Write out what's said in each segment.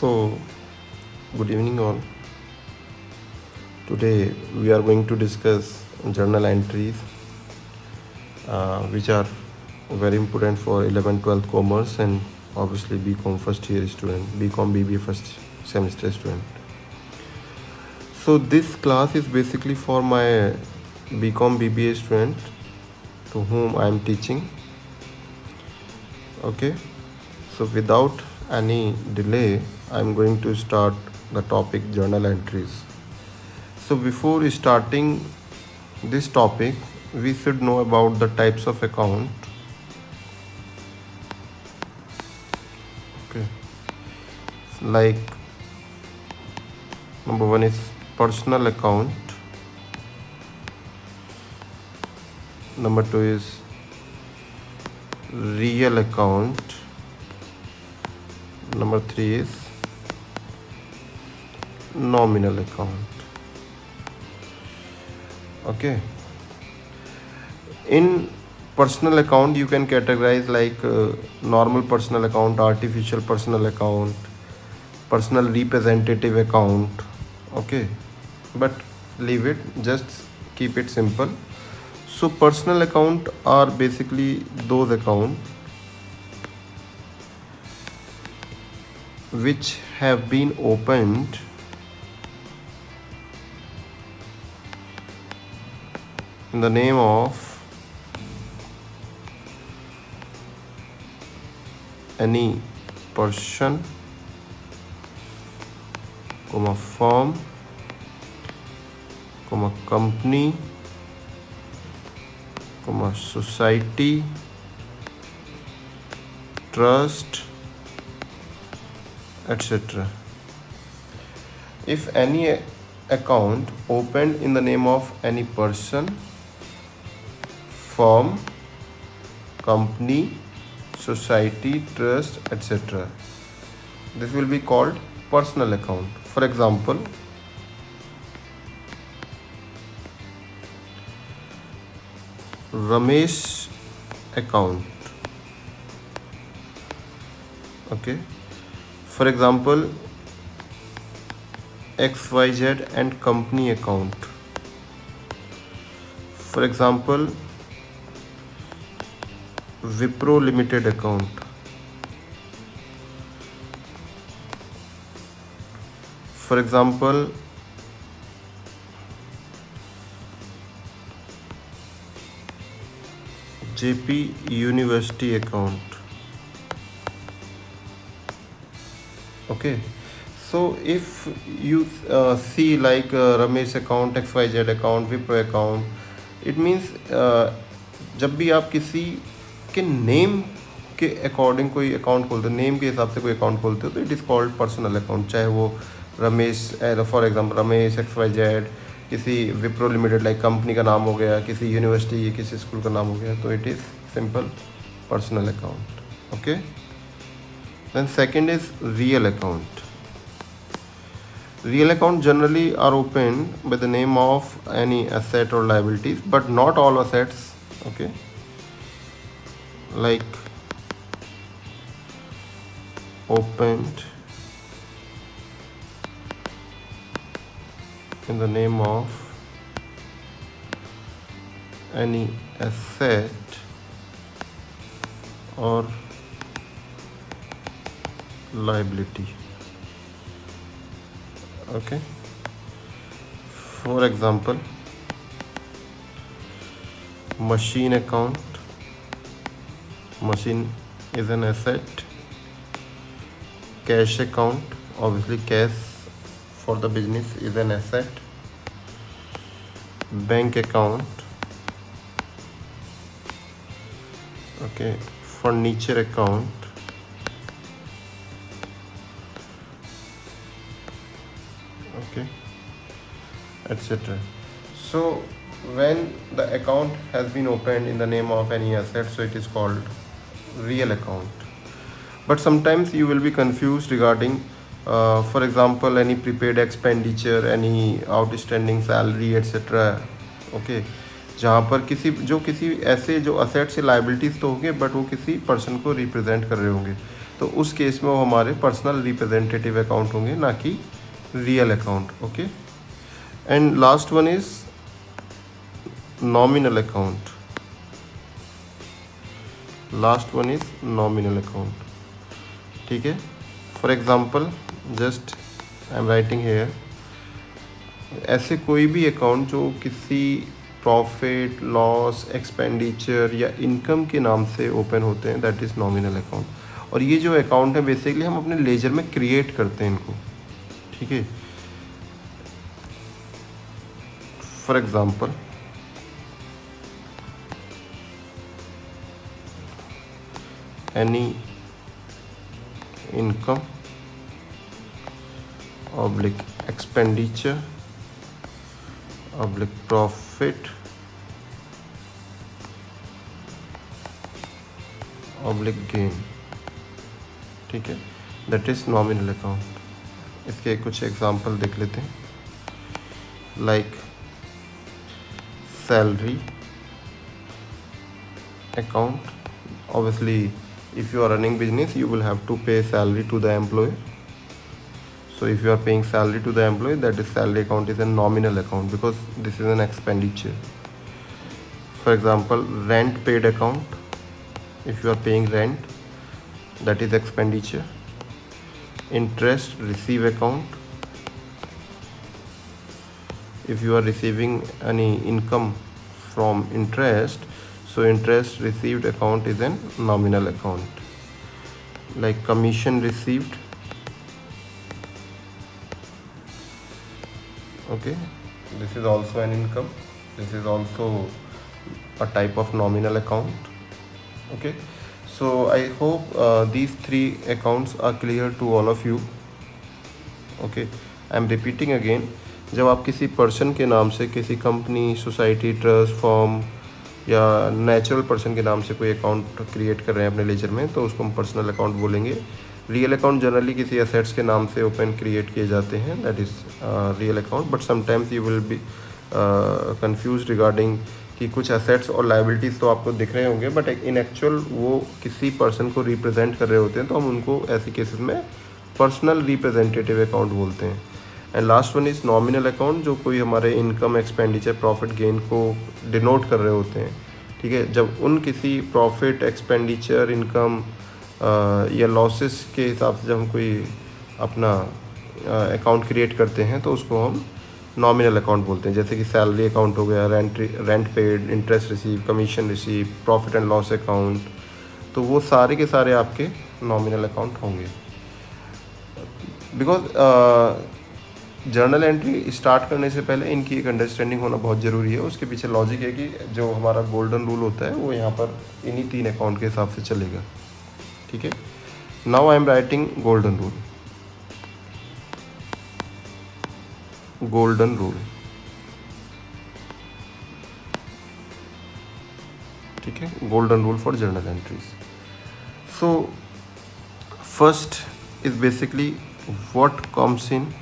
So, good evening, all. Today we are going to discuss journal entries, which are very important for 11th, 12th commerce and obviously BCom first year student, BCom BBA first semester student. So, this class is basically for my BCom BBA student to whom I am teaching. Okay, so without any delay, I am going to start the topic journal entries. So before starting this topic, we should know about the types of account. Okay, like number one is personal account, number two is real account, number three is nominal account. Okay, in personal account you can categorize like normal personal account, artificial personal account, personal representative account. Okay, but leave it, just keep it simple. So personal account are basically those accounts which have been opened in the name of any person, firm, company, society, trust, etc. If any account opened in the name of any person, firm, company, society, trust, etc., this will be called personal account. For example, Ramesh account. Okay, for example, XYZ and company account. For example, Wipro Limited account. For example, JP University account. Okay, so if you see like Ramesh account, XYZ account, Wipro account, it means जब भी आप किसी के name के according कोई account खोलते हो, name के हिसाब से कोई अकाउंट खोलते हो, तो it is called personal account. चाहे वो Ramesh, for example Ramesh XYZ, किसी विप्रो लिमिटेड लाइक कंपनी का नाम हो गया, किसी यूनिवर्सिटी, किसी स्कूल का नाम हो गया, तो it is simple personal account. Okay, then second is real account. Real account generally are opened by the name of any asset or liabilities, but not all assets. Okay, like opened in the name of any asset or liability. Okay, for example, machine account. Machine is an asset. Cash account, obviously cash for the business is an asset. Bank account. Okay, furniture account. Okay, etc. So when the account has been opened in the name of any asset, so it is called real account. But sometimes you will be confused regarding for example any prepaid expenditure, any outstanding salary, etc. Okay, जहाँ पर किसी ऐसे जो assets या liabilities तो होंगे but वो किसी पर्सन को रिप्रेजेंट कर रहे होंगे, तो उस केस में वो हमारे पर्सनल रिप्रेजेंटेटिव अकाउंट होंगे, ना कि real account. Okay, and last one is nominal account. Last one is nominal account, ठीक है। For example just I am writing here, ऐसे कोई भी अकाउंट जो किसी प्रॉफिट, लॉस, एक्सपेंडिचर या इनकम के नाम से ओपन होते हैं, दैट इज़ नॉमिनल अकाउंट। और ये जो अकाउंट है बेसिकली हम अपने लेजर में क्रिएट करते हैं इनको, ठीक है। For example any income oblique expenditure oblique profit oblique gain, ठीक है, दैट इज नॉमिनल अकाउंट। इसके कुछ एग्जांपल देख लेते हैं, like salary account. Obviously if you are running business you will have to pay salary to the employee, so if you are paying salary to the employee, that is salary account is a nominal account because this is an expenditure. For example, rent paid account, if you are paying rent, that is expenditure. Interest receive account, if you are receiving any income from interest, so interest received account is an nominal account. Like commission received, okay, this is also an income, this is also a type of nominal account. Okay, so I hope these three accounts are clear to all of you. Okay, I am repeating again, जब आप किसी person के नाम से किसी company, society, trust, form या natural person के नाम से कोई अकाउंट क्रिएट कर रहे हैं अपने लेजर में, तो उसको हम पर्सनल अकाउंट बोलेंगे। रियल अकाउंट जनरली किसी एसेट्स के नाम से ओपन क्रिएट किए जाते हैं, that is real account. But sometimes you will be confuse regarding कि कुछ एसेट्स और लाइबिलिटीज़ तो आपको दिख रहे होंगे बट इन एक्चुअल वो किसी पर्सन को रिप्रेजेंट कर रहे होते हैं, तो हम उनको ऐसे केसेस में पर्सनल रिप्रेजेंटेटिव अकाउंट बोलते हैं। And last one is nominal account, जो कोई हमारे इनकम, एक्सपेंडिचर, प्रॉफिट, गेन को डिनोट कर रहे होते हैं, ठीक है। जब उन किसी प्रॉफिट, एक्सपेंडिचर, इनकम या लॉसेस के हिसाब से जब हम कोई अपना अकाउंट क्रिएट करते हैं तो उसको हम नॉमिनल अकाउंट बोलते हैं। जैसे कि सैलरी अकाउंट हो गया, rent paid, interest receive, commission receive, profit and loss account, तो वो सारे के सारे आपके नॉमिनल अकाउंट होंगे। बिकॉज जर्नल एंट्री स्टार्ट करने से पहले इनकी एक अंडरस्टैंडिंग होना बहुत ज़रूरी है। उसके पीछे लॉजिक है कि जो हमारा गोल्डन रूल होता है वो यहाँ पर इन्हीं 3 अकाउंट के हिसाब से चलेगा, ठीक है। Now I am writing golden rule. Golden rule, ठीक है, golden rule for journal entries. So first is basically what comes in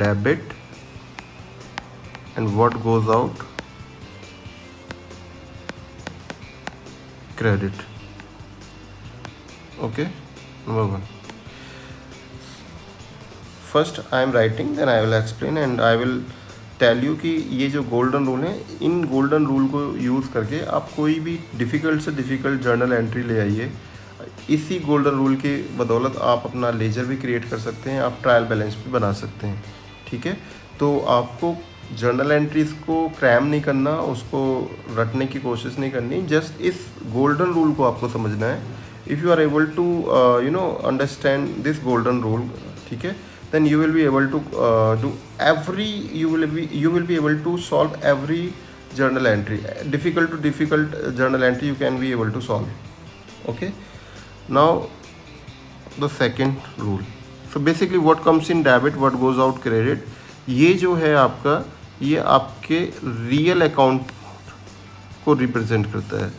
debit and what goes out credit. Okay, number 1. First I am writing, then I will explain and I will tell you कि ये जो golden rule है, इन golden rule को use करके आप कोई भी difficult से डिफ़िकल्ट जर्नल एंट्री ले आइए। इसी गोल्डन रूल के बदौलत आप अपना लेजर भी क्रिएट कर सकते हैं, आप ट्रायल बैलेंस भी बना सकते हैं, ठीक है। तो आपको जर्नल एंट्रीज़ को क्रैम नहीं करना, उसको रटने की कोशिश नहीं करनी, जस्ट इस गोल्डन रूल को आपको समझना है। If you are able to understand this golden rule, ठीक है, then you will be able to you will be able to solve every journal entry, difficult to difficult journal entry you can be able to solve. Okay, now the second rule. So basically what comes in debit, what goes out credit, ये जो है आपका, ये आपके real account को represent करता है,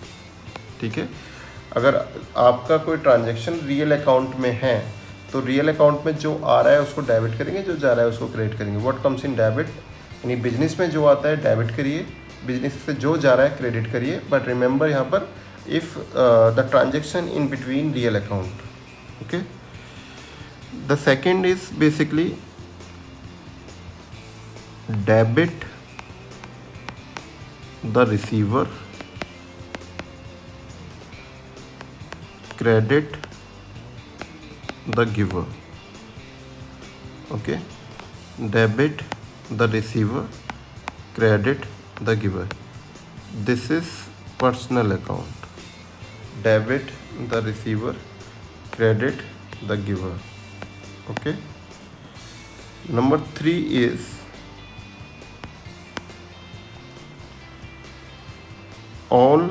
ठीक है। अगर आपका कोई ट्रांजैक्शन रियल अकाउंट में है तो रियल अकाउंट में जो आ रहा है उसको डेबिट करेंगे, जो जा रहा है उसको क्रेडिट करेंगे। व्हाट कम्स इन डेबिट, यानी बिजनेस में जो आता है डेबिट करिए, बिजनेस से जो जा रहा है क्रेडिट करिए। बट रिमेंबर यहाँ पर if the transaction in between real account. Okay, the second is basically debit the receiver, credit the giver. Okay, debit the receiver, credit the giver. This is personal account. Debit the receiver, credit the giver. Okay, number 3 is all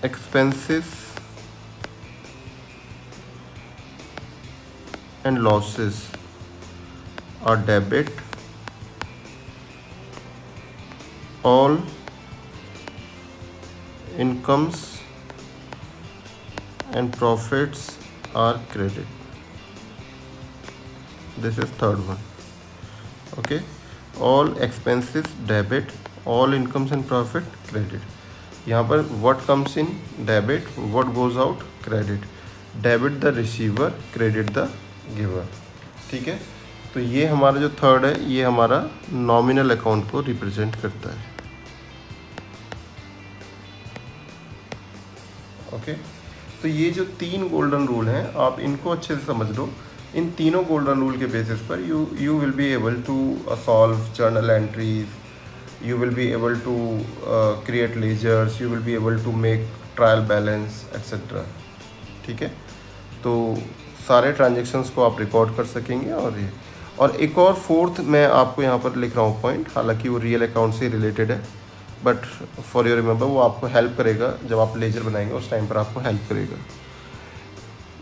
expenses and losses are debit, all incomes and profits are credit. This is third one. Okay, all expenses debit, all incomes and profit credit. यहाँ पर what comes in debit, what goes out credit. Debit the receiver, credit the giver. ठीक है, तो ये हमारा जो third है ये हमारा नॉमिनल अकाउंट को रिप्रेजेंट करता है। ओके, तो ये जो 3 गोल्डन रूल हैं आप इनको अच्छे से समझ लो। इन तीनों गोल्डन रूल के बेसिस पर you will be able to solve journal entries, you will be able to create ledgers, you will be able to make trial balance etc. ठीक है, तो सारे ट्रांजेक्शन्स को आप रिकॉर्ड कर सकेंगे। और एक और फोर्थ मैं आपको यहाँ पर लिख रहा हूँ पॉइंट, हालांकि वो रियल अकाउंट से रिलेटेड है, बट फॉर योर रिमेंबर वो आपको हेल्प करेगा जब आप लेजर बनाएंगे, उस टाइम पर आपको हेल्प करेगा।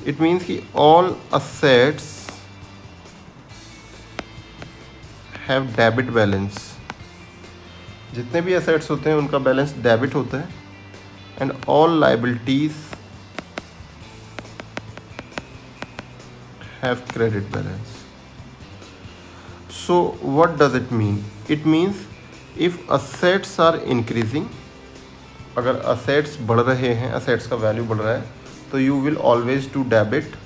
इट मीन्स कि all assets have debit balance, जितने भी एसेट्स होते हैं उनका बैलेंस डेबिट होता है। And all liabilities have credit balance. So what does it mean? It means if assets are increasing, अगर असेट्स बढ़ रहे हैं, असेट्स का वैल्यू बढ़ रहा है, तो you will always do debit.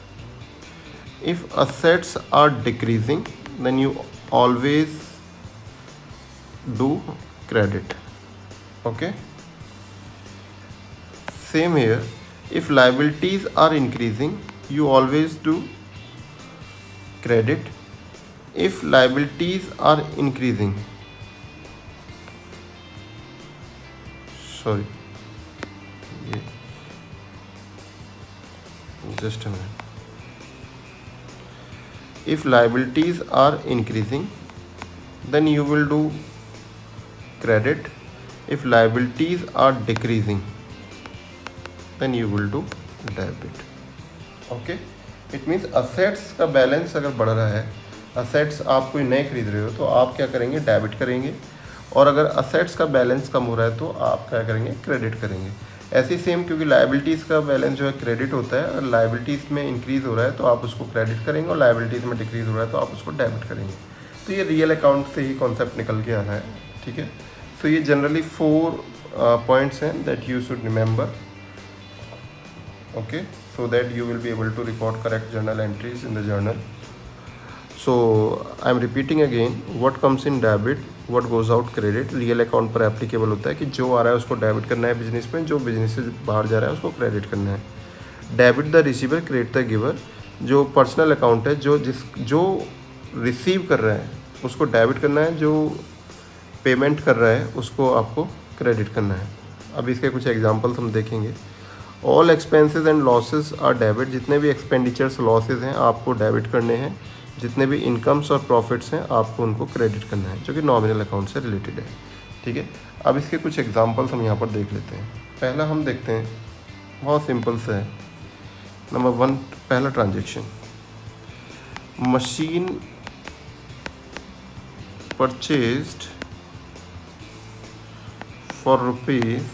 If assets are decreasing then you always do credit. Okay, same here, if liabilities are increasing you always do credit. If liabilities are increasing, sorry, just a minute. If liabilities are increasing then you will do credit. If liabilities are decreasing then you will do debit. Okay, it means assets का balance अगर बढ़ रहा है, assets आप कोई नए खरीद रहे हो तो आप क्या करेंगे, डेबिट करेंगे। और अगर assets का बैलेंस कम हो रहा है तो आप क्या करेंगे, क्रेडिट करेंगे। ऐसे सेम, क्योंकि लाइबिलिटीज़ का बैलेंस जो है क्रेडिट होता है, और लाइबिलिटीज़ में इंक्रीज़ हो रहा है तो आप उसको क्रेडिट करेंगे, और लाइबिलिटीज़ में डिक्रीज़ हो रहा है तो आप उसको डेबिट करेंगे। तो ये रियल अकाउंट से ही कॉन्सेप्ट निकल के आना है। ठीक है, तो ये जनरली 4 पॉइंट्स हैं that you should remember. Okay, so that you will be able to record correct journal entries in the journal. So I am repeating again, what comes in debit, what goes out credit. Real account पर applicable होता है कि जो आ रहा है उसको debit करना है बिजनेस में, जो बिजनेस से बाहर जा रहा है उसको क्रेडिट करना है। Debit the receiver, credit the giver. जो पर्सनल अकाउंट है, जो रिसीव कर रहा है उसको डेबिट करना है, जो पेमेंट कर रहा है उसको आपको क्रेडिट करना है। अब इसके कुछ एग्जांपल्स हम देखेंगे। All expenses and losses are debit. जितने भी एक्सपेंडिचर्स लॉसेस हैं आपको डेबिट करने हैं, जितने भी इनकम्स और प्रॉफिट्स हैं आपको उनको क्रेडिट करना है, जो कि नॉमिनल अकाउंट से रिलेटेड है। ठीक है, अब इसके कुछ एग्जांपल्स हम यहाँ पर देख लेते हैं। पहला हम देखते हैं, बहुत सिंपल सा है। नंबर 1, पहला transaction, machine purchased for rupees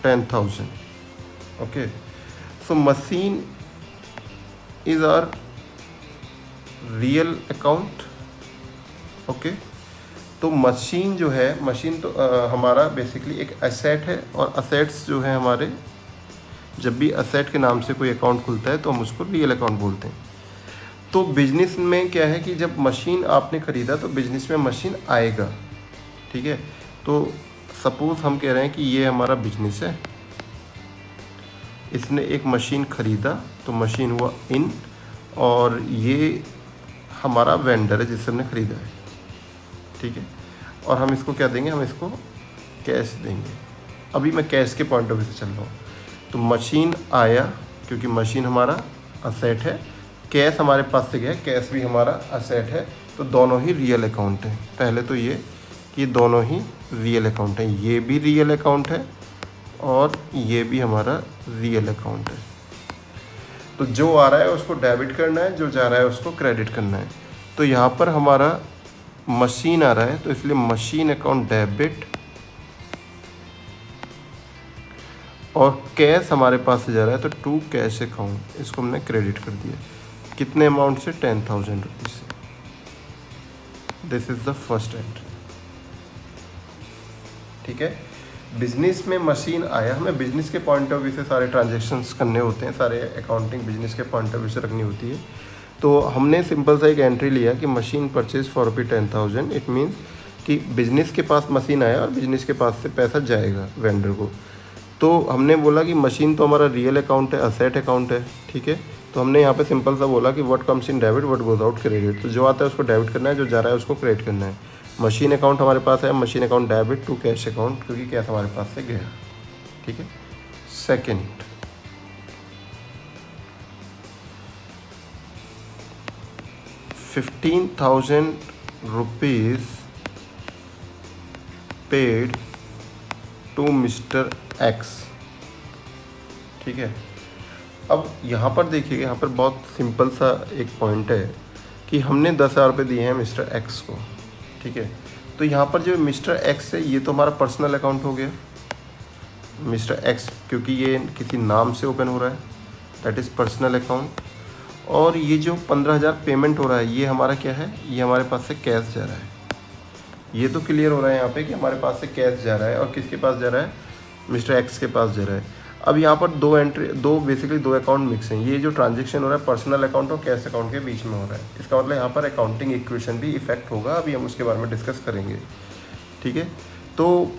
10,000. Okay, so machine is our real account. Okay, तो मशीन जो है, मशीन तो हमारा बेसिकली एक एसेट है, और असेट्स जो है हमारे, जब भी असेट के नाम से कोई अकाउंट खुलता है तो हम उसको रियल अकाउंट बोलते हैं। तो बिजनेस में क्या है कि जब मशीन आपने ख़रीदा तो बिजनेस में मशीन आएगा, ठीक है। तो सपोज़ हम कह रहे हैं कि ये हमारा बिजनेस है, इसने एक मशीन ख़रीदा तो मशीन हुआ इन, और ये हमारा वेंडर है जिससे हमने ख़रीदा है, ठीक है। और हम इसको क्या देंगे, हम इसको कैश देंगे। अभी मैं कैश के पॉइंट ऑफ व्यू से चल रहा हूँ। तो मशीन आया क्योंकि मशीन हमारा असेट है, कैश हमारे पास से गया, कैश भी हमारा असेट है, तो दोनों ही रियल अकाउंट हैं। पहले तो ये दोनों ही रियल अकाउंट हैं, ये भी रियल अकाउंट है और ये भी हमारा रियल अकाउंट है। तो जो आ रहा है उसको डेबिट करना है, जो जा रहा है उसको क्रेडिट करना है। तो यहाँ पर हमारा मशीन आ रहा है तो इसलिए मशीन अकाउंट डेबिट, और कैश हमारे पास से जा रहा है तो टू कैश अकाउंट, इसको हमने क्रेडिट कर दिया। कितने अमाउंट से, 10,000 रुपीज़ से। This is the first entry, ठीक है। बिजनेस में मशीन आया, हमें बिजनेस के पॉइंट ऑफ व्यू से सारे ट्रांजैक्शंस करने होते हैं, सारे अकाउंटिंग बिजनेस के पॉइंट ऑफ व्यू से रखनी होती है। तो हमने सिंपल सा एक एंट्री लिया कि machine purchase for ₹10,000। It means कि बिजनेस के पास मशीन आया और बिजनेस के पास से पैसा जाएगा वेंडर को। तो हमने बोला कि मशीन तो हमारा रियल अकाउंट है, असेट अकाउंट है, ठीक है। तो हमने यहाँ पे सिंपल सा बोला कि what comes in debit, what goes out credit. तो जो आता है उसको डेबिट करना है, जो जा रहा है उसको क्रेडिट करना है। मशीन अकाउंट हमारे पास है, machine account debit to cash account, क्योंकि कैश हमारे पास से गया, ठीक है। Second, ₹15,000 paid to mister X, ठीक है। अब यहाँ पर देखिए, यहाँ पर बहुत सिंपल सा एक पॉइंट है कि हमने 10,000 रुपये दिए हैं मिस्टर एक्स को, ठीक है। तो यहाँ पर जो मिस्टर एक्स है ये तो हमारा पर्सनल अकाउंट हो गया, मिस्टर एक्स, क्योंकि ये किसी नाम से ओपन हो रहा है, दैट इज़ पर्सनल अकाउंट। और ये जो 15,000 पेमेंट हो रहा है ये हमारा क्या है, ये हमारे पास से कैश जा रहा है। ये तो क्लियर हो रहा है यहाँ पे कि हमारे पास से कैश जा रहा है, और किसके पास जा रहा है, मिस्टर एक्स के पास जा रहा है। अब यहाँ पर बेसिकली दो अकाउंट मिक्स हैं। ये जो ट्रांजैक्शन हो रहा है पर्सनल अकाउंट और कैश अकाउंट के बीच में हो रहा है, इसका मतलब यहाँ पर अकाउंटिंग इक्वेशन भी इफेक्ट होगा। अभी हम उसके बारे में डिस्कस करेंगे, ठीक है। तो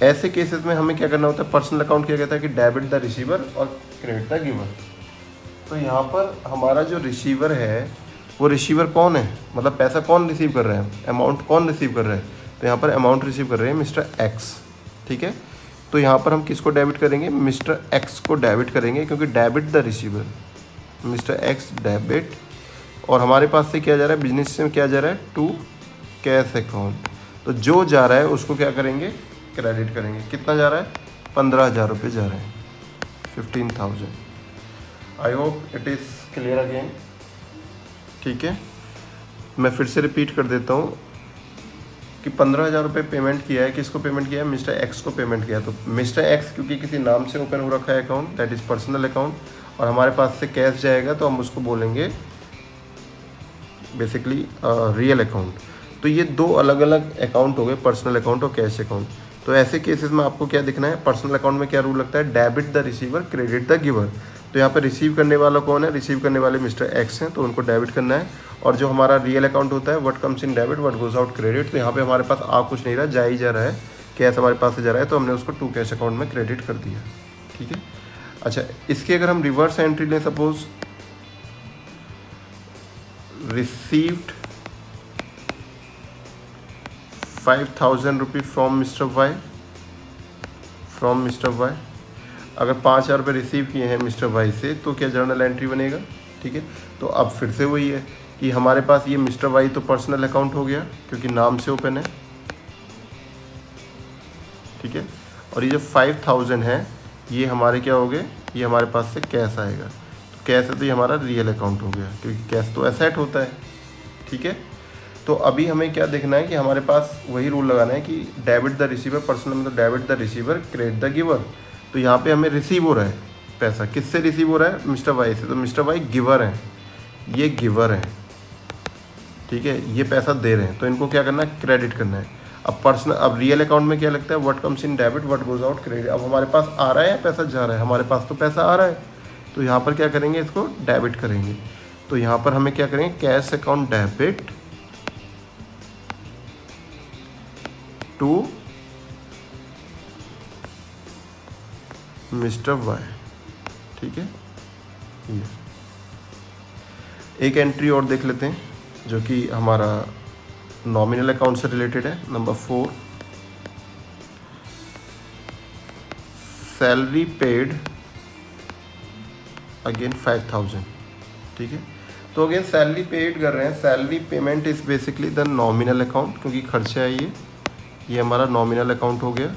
ऐसे केसेस में हमें क्या करना होता है, पर्सनल अकाउंट क्या कहता है कि डेबिट द रिसीवर और क्रेडिट द गिवर। तो यहाँ पर हमारा जो रिसीवर है वो रिसीवर कौन है, मतलब पैसा कौन रिसीव कर रहा है, अमाउंट कौन रिसीव कर रहा है। तो यहाँ पर अमाउंट रिसीव कर रहे हैं मिस्टर एक्स, ठीक है। तो यहाँ पर हम किसको डेबिट करेंगे, मिस्टर एक्स को डेबिट करेंगे, क्योंकि debit the receiver, mister x debit. और हमारे पास से क्या जा रहा है, बिजनेस से क्या जा रहा है, टू कैश अकाउंट। तो जो जा रहा है उसको क्या करेंगे, क्रेडिट करेंगे। कितना जा रहा है, 15,000 रुपये जा रहे हैं, 15,000। I hope it is clear again, ठीक है। मैं फिर से रिपीट कर देता हूँ कि 15,000 रुपये पेमेंट किया है, किसको पेमेंट किया है, मिस्टर एक्स को पेमेंट किया। तो मिस्टर एक्स क्योंकि किसी नाम से ओपन हो रखा है account, that is personal account, और हमारे पास से कैश जाएगा तो हम उसको बोलेंगे बेसिकली रियल अकाउंट। तो ये दो अलग अलग अकाउंट हो गए, पर्सनल अकाउंट और कैश अकाउंट। तो ऐसे केसेस में आपको क्या दिखना है, पर्सनल अकाउंट में क्या रूल लगता है, debit the receiver credit the giver. तो यहाँ पर रिसीव करने वाला कौन है, रिसीव करने वाले मिस्टर एक्स हैं, तो उनको डेबिट करना है। और जो हमारा रियल अकाउंट होता है, what comes in debit what goes out credit. तो यहाँ पे हमारे पास आ कुछ नहीं रहा, जा ही जा रहा है, कैश हमारे पास से जा रहा है, तो हमने उसको टू कैश अकाउंट में क्रेडिट कर दिया, ठीक है। अच्छा, इसकी अगर हम रिवर्स एंट्री लें, सपोज रिसीव्ड 5,000 रुपये फ्रॉम मिस्टर वाई, अगर 5,000 रुपये रिसीव किए हैं मिस्टर वाई से, तो क्या जर्नल एंट्री बनेगा, ठीक है। तो अब फिर से वही है कि हमारे पास ये मिस्टर वाई तो पर्सनल अकाउंट हो गया क्योंकि नाम से ओपन है, ठीक है। और ये जो 5,000 है ये हमारे क्या हो गए, ये हमारे पास से कैश आएगा। तो कैश है तो ये हमारा रियल अकाउंट हो गया, क्योंकि कैश तो एसेट होता है, ठीक है। तो अभी हमें क्या देखना है कि हमारे पास वही रूल लगाना है कि डेबिट द रिसीवर, पर्सनल में तो debit the receiver credit the giver. तो यहाँ पे हमें रिसीव हो रहा है पैसा, किससे रिसीव हो रहा है, मिस्टर वाई से, तो मिस्टर वाई गिवर हैं। ये गिवर है, ठीक है, ये पैसा दे रहे हैं, तो इनको क्या करना है, क्रेडिट करना है। अब पर्सनल, अब रियल अकाउंट में क्या लगता है, what comes in debit what goes out credit. अब हमारे पास आ रहा है या पैसा जा रहा है, हमारे पास तो पैसा आ रहा है, तो यहाँ पर क्या करेंगे, इसको डेबिट करेंगे। तो यहाँ पर हमें क्या करेंगे, cash account debit to mister Y, ठीक है। ये एक एंट्री और देख लेते हैं जो कि हमारा नॉमिनल अकाउंट से रिलेटेड है। नंबर 4, सैलरी पेड अगेन 5000, ठीक है। तो अगेन सैलरी पेड कर रहे हैं, salary payment is basically the nominal account, क्योंकि खर्चा है ये हमारा नॉमिनल अकाउंट हो गया।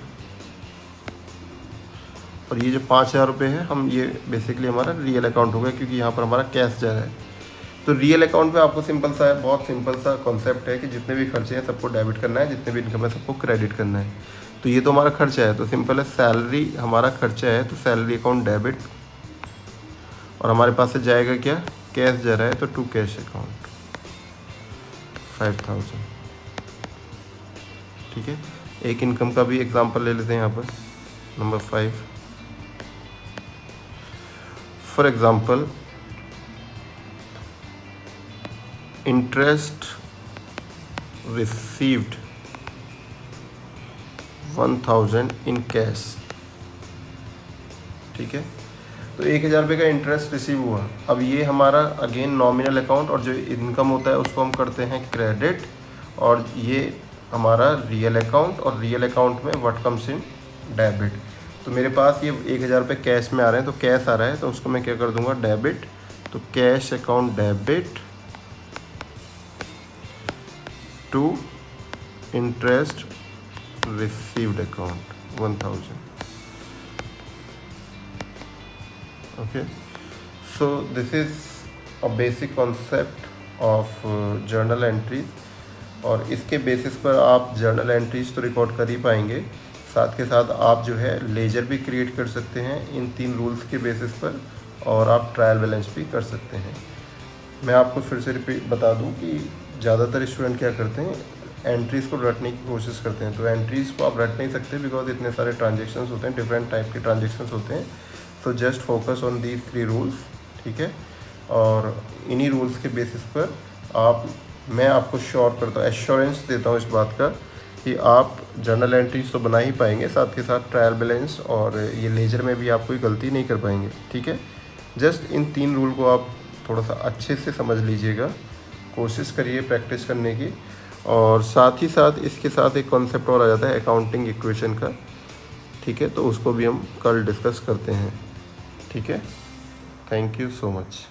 और ये जो 5000 रुपये है, हम ये बेसिकली हमारा रियल अकाउंट हो गया, क्योंकि यहाँ पर हमारा कैश जा रहा है। तो रियल अकाउंट पे आपको सिंपल सा है, बहुत सिंपल सा कॉन्सेप्ट है कि जितने भी खर्चे हैं सबको डेबिट करना है, जितने भी इनकम है सबको क्रेडिट करना है। तो ये तो हमारा खर्चा है, तो सिंपल है, सैलरी हमारा खर्चा है, तो सैलरी अकाउंट डेबिट, और हमारे पास से जाएगा क्या, कैश जा रहा है, तो टू कैश अकाउंट 5000, ठीक है। एक इनकम का भी एग्जांपल ले लेते हैं यहाँ पर, number 5। For example, interest received 1000 in cash, ठीक है। तो 1000 रुपये का इंटरेस्ट रिसीव हुआ। अब ये हमारा अगेन नॉमिनल अकाउंट, और जो इनकम होता है उसको हम करते हैं क्रेडिट, और ये हमारा रियल अकाउंट, और रियल अकाउंट में व्हाट कम्स इन डेबिट। तो मेरे पास ये 1000 रुपये कैश में आ रहे हैं, तो कैश आ रहा है, तो उसको मैं क्या कर दूंगा, डेबिट, तो cash account debit to interest received account 1000। Okay, so this is a basic concept of journal entries, और इसके बेसिस पर आप जर्नल एंट्रीज तो रिकॉर्ड कर ही पाएंगे, साथ के साथ आप जो है लेजर भी क्रिएट कर सकते हैं इन 3 रूल्स के बेसिस पर, और आप ट्रायल बैलेंस भी कर सकते हैं। मैं आपको फिर से रिपीट बता दूं कि ज़्यादातर स्टूडेंट क्या करते हैं, एंट्रीज़ को रटने की कोशिश करते हैं। तो एंट्रीज़ को आप रट नहीं सकते, बिकॉज इतने सारे ट्रांजेक्शन्स होते हैं, डिफरेंट टाइप के ट्रांजेक्शन्स होते हैं। तो just focus on these 3 rules, ठीक है। और इन्हीं रूल्स के बेसिस पर मैं आपको श्योर करता हूँ, एश्योरेंस देता हूँ इस बात का कि आप जर्नल एंट्रीज तो बना ही पाएंगे, साथ के साथ ट्रायल बैलेंस और ये लेजर में भी आप कोई गलती नहीं कर पाएंगे, ठीक है। जस्ट इन 3 रूल को आप थोड़ा सा अच्छे से समझ लीजिएगा, कोशिश करिए प्रैक्टिस करने की। और साथ ही साथ इसके साथ एक कॉन्सेप्ट और आ जाता है अकाउंटिंग इक्वेशन का, ठीक है। तो उसको भी हम कल डिस्कस करते हैं, ठीक है। Thank you so much.